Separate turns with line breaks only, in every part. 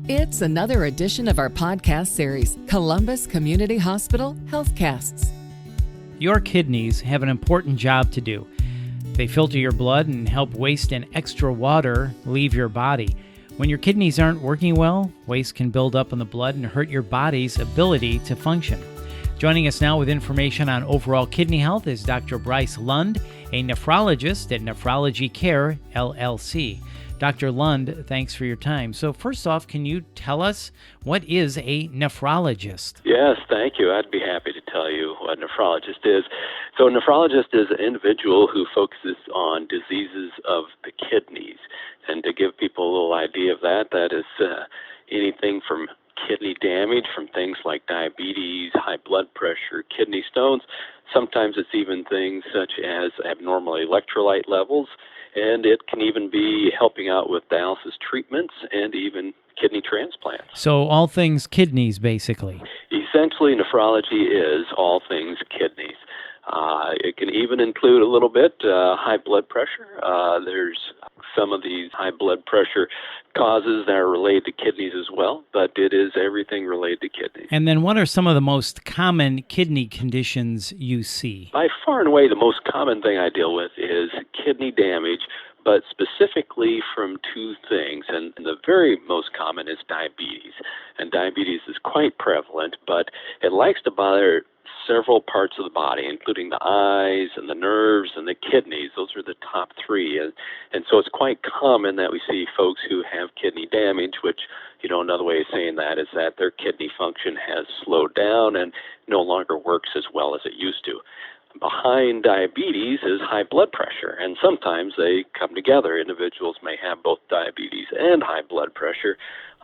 It's another edition of our podcast series, Columbus Community Hospital Healthcasts.
Your kidneys have an important job to do. They filter your blood and help waste and extra water leave your body. When your kidneys aren't working well, waste can build up in the blood and hurt your body's ability to function. Joining us now with information on overall kidney health is Dr. Bryce Lund, a nephrologist at Nephrology Care, LLC. Dr. Lund, thanks for your time. So first off, can you tell us what is a nephrologist?
Yes, thank you. I'd be happy to tell you what a nephrologist is. So a nephrologist is an individual who focuses on diseases of the kidneys. And to give people a little idea of that, that is anything from kidney damage, from things like diabetes, high blood pressure, kidney stones. Sometimes it's even things such as abnormal electrolyte levels, and it can even be helping out with dialysis treatments and even kidney transplants.
So all things kidneys, basically.
Essentially, nephrology is all things kidneys. It can even include a little bit high blood pressure. There's some of these high blood pressure causes that are related to kidneys as well, but it is everything related to kidneys.
And then what are some of the most common kidney conditions you see?
By far and away, the most common thing I deal with is kidney damage, but specifically from two things. And the very most common is diabetes. And diabetes is quite prevalent, but it likes to bother several parts of the body, including the eyes and the nerves and the kidneys. Those are the top three. And so it's quite common that we see folks who have kidney damage, which, another way of saying that is that their kidney function has slowed down and no longer works as well as it used to. Behind diabetes is high blood pressure, and sometimes they come together. Individuals may have both diabetes and high blood pressure,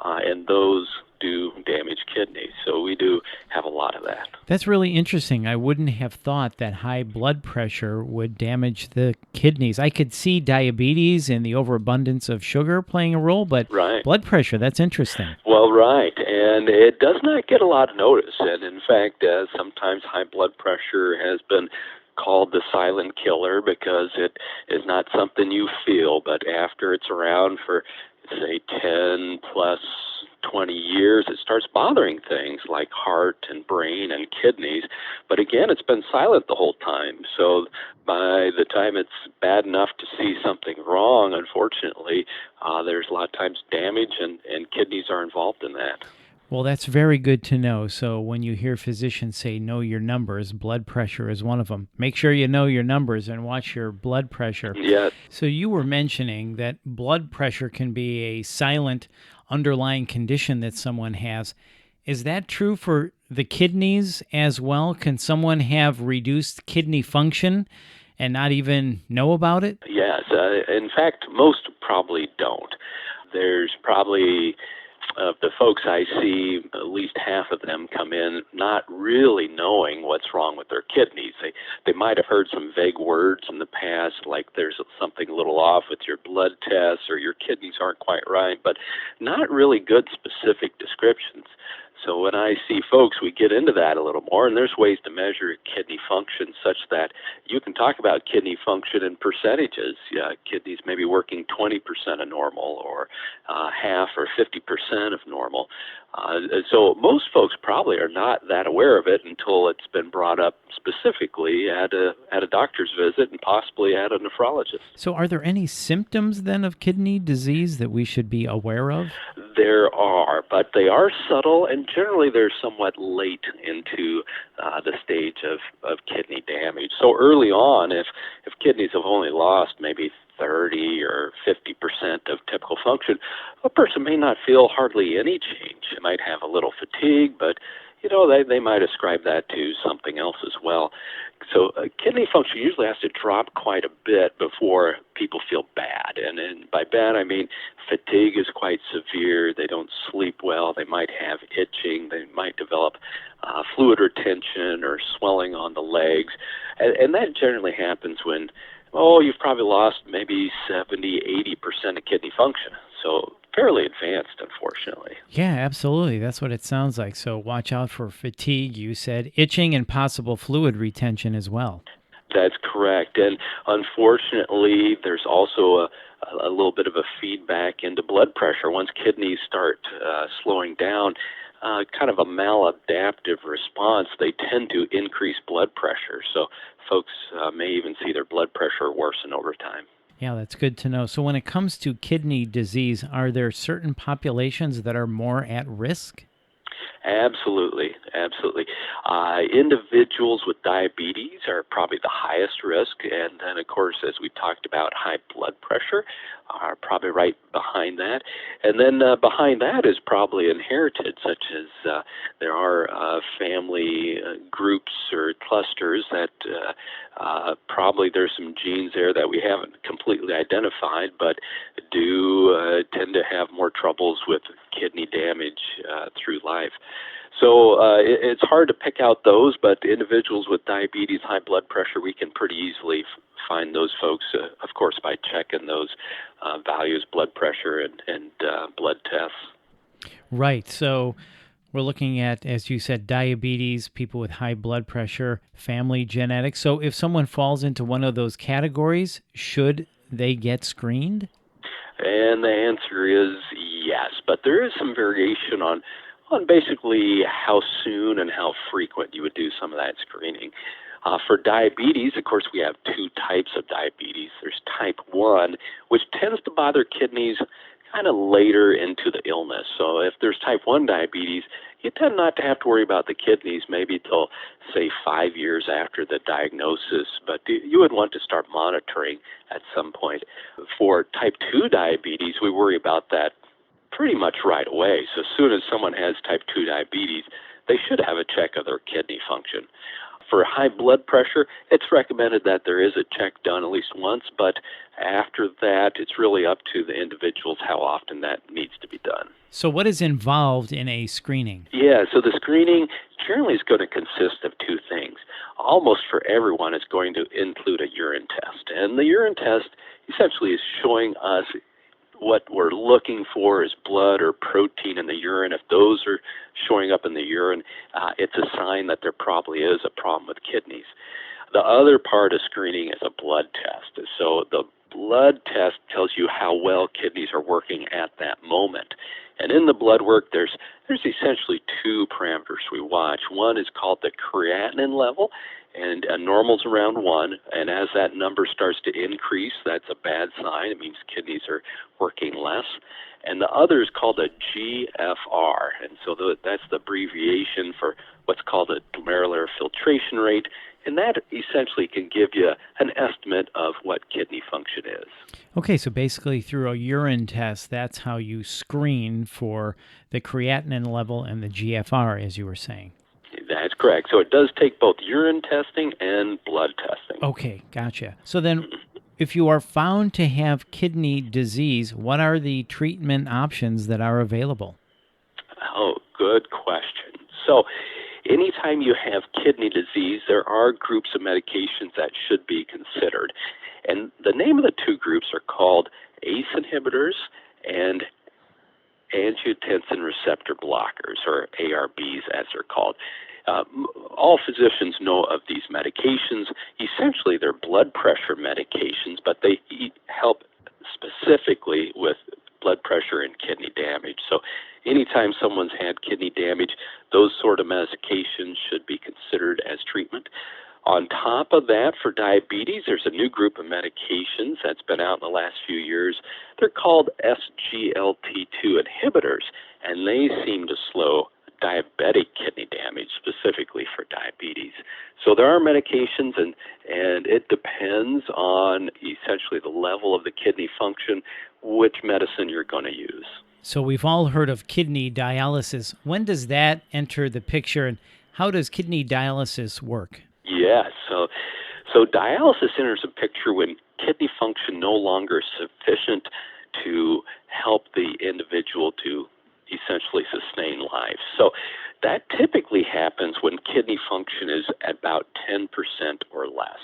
and those do damage kidneys. So we do have a lot of that.
That's really interesting. I wouldn't have thought that high blood pressure would damage the kidneys. I could see diabetes and the overabundance of sugar playing a role, but blood pressure, that's interesting.
Well, right. And it does not get a lot of notice. And in fact, sometimes high blood pressure has been called the silent killer because it is not something you feel, but after it's around for, say, 10 plus 20 years, it starts bothering things like heart and brain and kidneys. But again, it's been silent the whole time. So by the time it's bad enough to see something wrong, unfortunately, there's a lot of times damage and kidneys are involved in that.
Well, that's very good to know. So when you hear physicians say know your numbers, blood pressure is one of them. Make sure you know your numbers and watch your blood pressure.
Yes.
So you were mentioning that blood pressure can be a silent underlying condition that someone has. Is that true for the kidneys as well? Can someone have reduced kidney function and not even know about it?
Yes. In fact, most probably don't. There's probably of the folks I see, at least half of them come in not really knowing what's wrong with their kidneys. They might have heard some vague words in the past, like there's something a little off with your blood tests or your kidneys aren't quite right, but not really good specific descriptions. So when I see folks, we get into that a little more, and there's ways to measure kidney function such that you can talk about kidney function in percentages. Kidneys may be working 20% of normal or half or 50% of normal. So most folks probably are not that aware of it until it's been brought up specifically at a doctor's visit and possibly at a nephrologist.
So are there any symptoms then of kidney disease that we should be aware of?
There are, but they are subtle, and generally they're somewhat late into the stage of kidney damage. So early on, if kidneys have only lost maybe 30 or 50% of typical function, a person may not feel hardly any change. They might have a little fatigue, but they might ascribe that to something else as well. So kidney function usually has to drop quite a bit before people feel bad. And by bad, I mean fatigue is quite severe. They don't sleep well. They might have itching. They might develop fluid retention or swelling on the legs. And that generally happens when, you've probably lost maybe 70, 80% of kidney function. So fairly advanced, unfortunately.
Yeah, absolutely. That's what it sounds like. So watch out for fatigue, you said, itching, and possible fluid retention as well.
That's correct. And unfortunately, there's also a little bit of a feedback into blood pressure. Once kidneys start slowing down, kind of a maladaptive response, they tend to increase blood pressure. So folks may even see their blood pressure worsen over time.
Yeah, that's good to know. So when it comes to kidney disease, are there certain populations that are more at risk?
Absolutely, absolutely. Individuals with diabetes are probably the highest risk, and then, of course, as we talked about, high blood pressure are probably right behind that. And then behind that is probably inherited, such as there are family groups or clusters that probably there's some genes there that we haven't completely identified, but do tend to have more troubles with kidney damage through life. So it's hard to pick out those, but individuals with diabetes, high blood pressure, we can pretty easily find those folks, of course, by checking those values, blood pressure, and blood tests.
Right. So we're looking at, as you said, diabetes, people with high blood pressure, family genetics. So if someone falls into one of those categories, should they get screened?
And the answer is yes, but there is some variation on basically how soon and how frequent you would do some of that screening. For diabetes, of course, we have two types of diabetes. There's type 1, which tends to bother kidneys kind of later into the illness. So if there's type 1 diabetes, you tend not to have to worry about the kidneys maybe till, say, 5 years after the diagnosis, but you would want to start monitoring at some point. For type 2 diabetes, we worry about that pretty much right away. So as soon as someone has type 2 diabetes, they should have a check of their kidney function. For high blood pressure, it's recommended that there is a check done at least once, but after that, it's really up to the individuals how often that needs to be done.
So what is involved in a screening?
Yeah, so the screening generally is going to consist of two things. Almost for everyone, it's going to include a urine test. And the urine test essentially is showing us what we're looking for is blood or protein in the urine. If those are showing up in the urine, it's a sign that there probably is a problem with kidneys. The other part of screening is a blood test. So the blood test tells you how well kidneys are working at that moment. And in the blood work, there's essentially two parameters we watch. One is called the creatinine level, and normal's around 1. And as that number starts to increase, that's a bad sign. It means kidneys are working less. And the other is called a GFR, and so that's the abbreviation for what's called a glomerular filtration rate, and that essentially can give you an estimate of what kidney function is.
Okay, so basically through a urine test, that's how you screen for the creatinine level and the GFR, as you were saying.
That's correct. So it does take both urine testing and blood testing.
Okay, gotcha. So then if you are found to have kidney disease, what are the treatment options that are available?
Oh, good question. So anytime you have kidney disease, there are groups of medications that should be considered. And the name of the two groups are called ACE inhibitors and angiotensin receptor blockers, or ARBs as they're called. All physicians know of these medications. Essentially, they're blood pressure medications, but they help specifically with blood pressure and kidney damage. So anytime someone's had kidney damage, those sort of medications should be considered as treatment. On top of that, for diabetes, there's a new group of medications that's been out in the last few years. They're called SGLT2 inhibitors, and they seem to slow diabetic kidney damage, specifically for diabetes. So there are medications, and it depends on essentially the level of the kidney function, which medicine you're going to use.
So we've all heard of kidney dialysis. When does that enter the picture, and how does kidney dialysis work?
Yes, so dialysis enters the picture when kidney function no longer is sufficient to help the individual to essentially sustain life. So that typically happens when kidney function is at about 10% or less.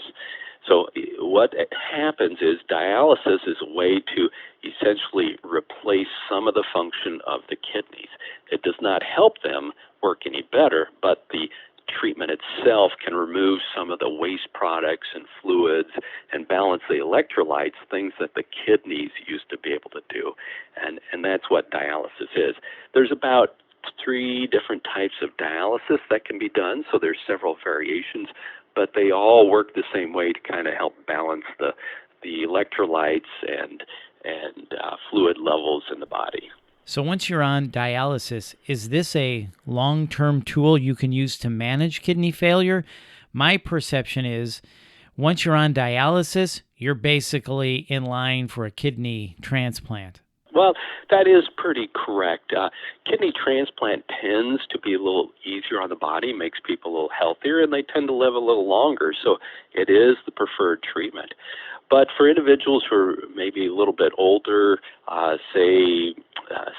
So what happens is dialysis is a way to essentially replace some of the function of the kidneys. It does not help them work any better, but the treatment itself can remove some of the waste products and fluids and balance the electrolytes, things that the kidneys used to be able to do. And that's what dialysis is. There's about 3 different types of dialysis that can be done, so there's several variations, but they all work the same way to kind of help balance the electrolytes and fluid levels in the body.
So once you're on dialysis, is this a long-term tool you can use to manage kidney failure? My perception is once you're on dialysis, you're basically in line for a kidney transplant.
Well, that is pretty correct. Kidney transplant tends to be a little easier on the body, makes people a little healthier, and they tend to live a little longer. So it is the preferred treatment. But for individuals who are maybe a little bit older, say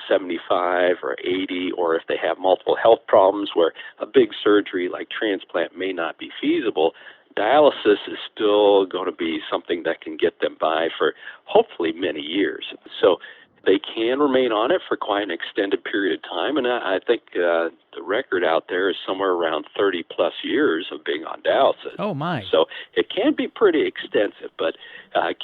75 or 80, or if they have multiple health problems where a big surgery like transplant may not be feasible, dialysis is still going to be something that can get them by for hopefully many years. So they can remain on it for quite an extended period of time, and I think the record out there is somewhere around 30 plus years of being on dialysis.
Oh my.
So it can be pretty extensive, but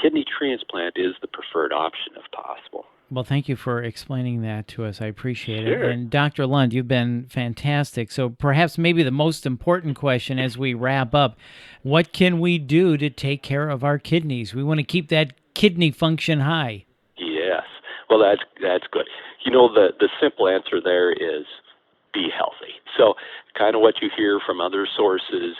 kidney transplant is the preferred option if possible.
Well, thank you for explaining that to us. I appreciate it.
Sure.
And Dr. Lund, you've been fantastic. So perhaps maybe the most important question as we wrap up, what can we do to take care of our kidneys? We want to keep that kidney function high.
Yes. Well, that's good. You know, the simple answer there is be healthy. So kind of what you hear from other sources,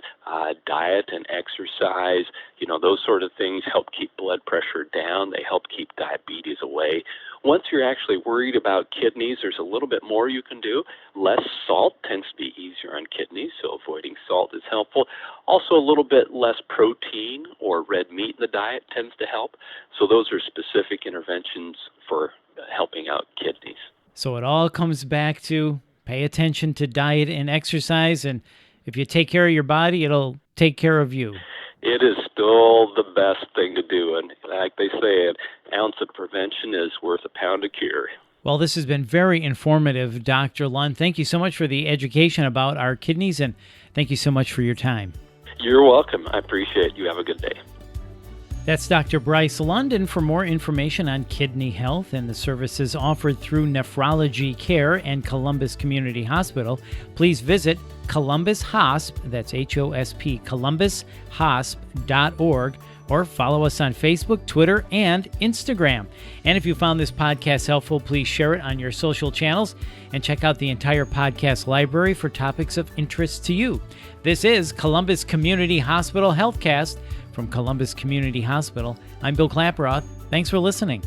diet and exercise, you know, those sort of things help keep blood pressure down. They help keep diabetes away. Once you're actually worried about kidneys, there's a little bit more you can do. Less salt tends to be easier on kidneys, so avoiding salt is helpful. Also, a little bit less protein or red meat in the diet tends to help. So those are specific interventions for helping out kidneys.
So it all comes back to pay attention to diet and exercise, and if you take care of your body, it'll take care of you.
It is still the best thing to do, and like they say, an ounce of prevention is worth a pound of cure.
Well, this has been very informative, Dr. Lund. Thank you so much for the education about our kidneys, and thank you so much for your time.
You're welcome. I appreciate it. You have a good day.
That's Dr. Bryce Lund, and for more information on kidney health and the services offered through Nephrology Care and Columbus Community Hospital, please visit Columbus Hosp, that's HOSP, columbushosp.org, or follow us on Facebook, Twitter, and Instagram. And if you found this podcast helpful, please share it on your social channels and check out the entire podcast library for topics of interest to you. This is Columbus Community Hospital Healthcast. From Columbus Community Hospital, I'm Bill Klaproth. Thanks for listening.